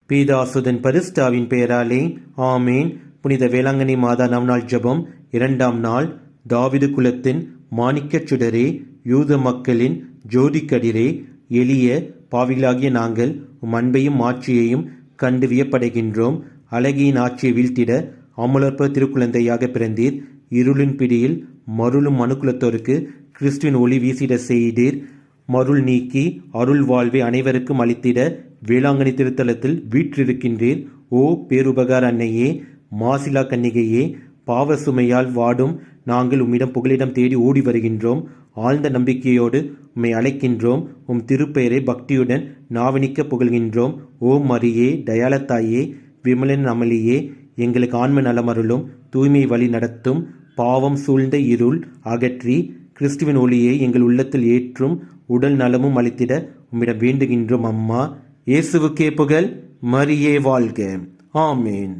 பீதாசுதன் பரிஸ்டாவின் பெயராலே ஆமேன். புனித வேளாங்கண்ணி மாதா நவநாள் ஜெபம் 2ஆம் நாள். தாவிது குலத்தின் மாணிக்கச் சுடரே, யூத மக்களின் ஜோதிக்கதிரே, எளிய பாவிகளாகிய நாங்கள் உம் அன்பையும் ஆட்சியையும் கண்டு வியப்படைகின்றோம். அழகியின் ஆட்சியை வீழ்த்திட அமலர்ப்ப திருக்குழந்தையாக பிறந்தீர். இருளின் பிடியில் மருளும் மனுக்குலத்தோருக்கு கிறிஸ்துவின் ஒளி வீசிட செய்தீர். மருள் நீக்கி அருள் வாழ்வை அனைவருக்கும் அளித்திட வேளாங்கண்ணி திருத்தலத்தில் வீற்றிருக்கின்றீர். ஓ பேருபகார அன்னையே, மாசிலா கன்னிகையே, பாவ சுமையால் வாடும் நாங்கள் உம்மிடம் புகலிடம் தேடி ஓடி வருகின்றோம். ஆழ்ந்த நம்பிக்கையோடு உம்மை அழைக்கின்றோம். உம் திருப்பெயரை பக்தியுடன் நாவனிக்க புகழ்கின்றோம். ஓ மரியே, தயாளத்தாயே, விமலன் அமளியே, எங்களுக்கு ஆன்ம நலமருளும். தூய்மை வழி நடத்தும். பாவம் சூழ்ந்த இருள் அகற்றி கிறிஸ்துவின் ஒளியை எங்கள் உள்ளத்தில் ஏற்றும். உடல் நலமும் அளித்திட உம்மிடம் வேண்டுகின்றோம் அம்மா. இயேசுவுக்கே புகழ். மரியே வாழ்க. ஆமேன்.